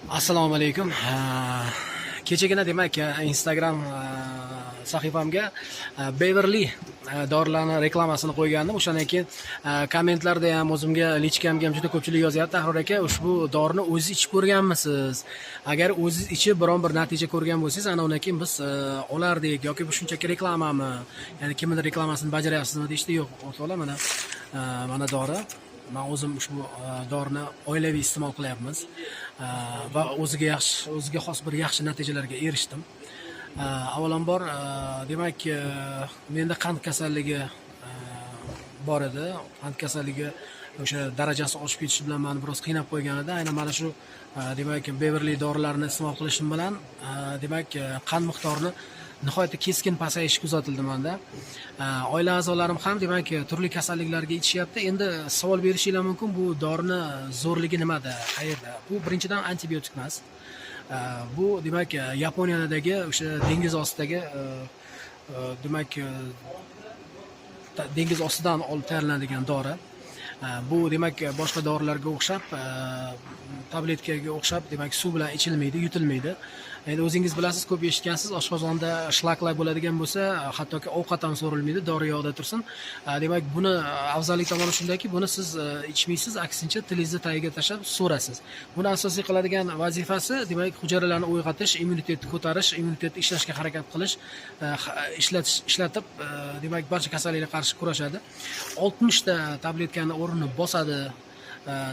Assalomu alaykum. Kechagina demak Instagram sahifamga Beverly dorilarning reklamasini qo'ygandim. O'shandan keyin kommentlarda ham o'zimga lichkamga ham juda ko'pchilik yozyapti. Tahror aka, ushbu dorini o'zingiz ichib ko'rganmisiz? Agar o'zingiz ichib biron bir natija ko'rgan bo'lsangiz, ana undan keyin biz olardik yoki bu shunchaki reklamami? Ya'ni kimning reklamasini bajaryapsizmi deyishdi. Yo'q, o'rtoqlar, mana dori. Men o'zim ushbu dorini oilaviy iste'mol qilyapmiz va o'ziga xos bir yaxshi natijalarga erishdim. Avvalambor demak menda qand kasalligi bor edi. Qand kasalligi o'sha darajasi oshib ketishi bilan meni biroz qiynab qo'ygan edi. Aynan mana shu demak Beverly dorilarini iste'mol qilishim bilan demak qand miqdorini nihoyatda keskin pasayishi kuzatildi menda. Oila a'zolarim ham demak turli kasalliklarga ichishyapti. Endi savol berishinglar mumkin, bu dorini zo'rligi nimada, qayerda? Bu birinchidan antibiotik emas. Bu demak Yaponiyadagi o'sha dengiz ostidagi demak dengiz ostidan olib tayyorlanadigan dori. Bu demak boshqa dorilarga o'xshab tabletkaga o'xshab demak suv bilan ichilmaydi, yutilmaydi. Endi o'zingiz bilasiz, ko'p eshitgansiz, oshqozonda shlaklar bo'ladigan bo'lsa, hattoki ovqat ham so'rilmaydi, dori yog'da tursin. Demak, buni afzallik tomoni shundaki, buni siz ichmaysiz, aksincha tilingizni tagiga tashlab so'rasiz. Buni asosiy qiladigan vazifasi demak hujayralarni uyg'otish, immunitetni ko'tarish, immunitetni ishlashga harakat qilish, ishlatib demak barcha kasalliklarga qarshi kurashadi. 60 ta tabletkani o'rnini bosadi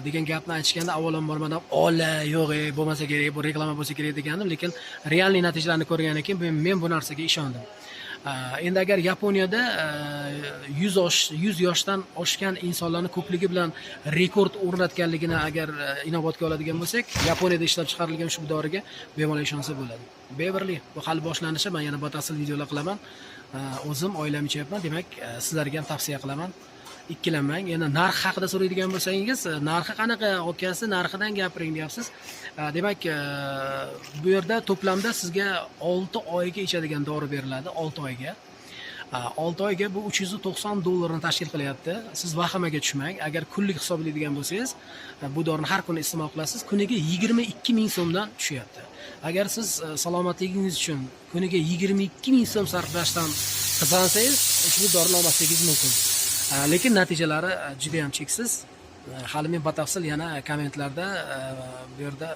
degan gapni aytishganda avvalambor men ola yo'q, bo'lmasa kerak, bu reklama bo'lsa kerak degandim, lekin realniy natijalarni ko'rgandan keyin men bu narsaga ishondim. Endi agar Yaponiyada 100 yoshdan oshgan insonlarning ko'pligi bilan rekord o'rnatganligini agar inobatga oladigan bo'lsak, Yaponiyada ishlab chiqarilgan shu doriga bemalol ishonsa bo'ladi. Beverly, bu hali boshlanishi, men yana batafsil videolar qilaman. O'zim oilam ichyapman, demak sizlarga ham tavsiya qilaman. Ikkilanmang. Yana narx haqida so'raydigan bo'lsangiz, narxi qanaqa, okasi, narxidan gapiring deyapsiz. Demak, bu yerda to'plamda sizga 6 oyga ichadigan dori beriladi, 6 oyga. 6 oyga bu $390 tashkil qilyapti. Siz vahimaga tushmang. Agar kunlik hisoblaydigan bo'lsangiz, bu dorini har kuni iste'mol qilasiz, kuniga 22 ming so'mdan tushyapti. Agar siz salomatligingiz uchun kuniga 22 ming so'm sarflashdan qizg'ansangiz, ushbu dorini olmasligingiz mumkin. Lekin natijalari juda ham cheksiz. Hali men batafsil yana kommentlarda bu yerda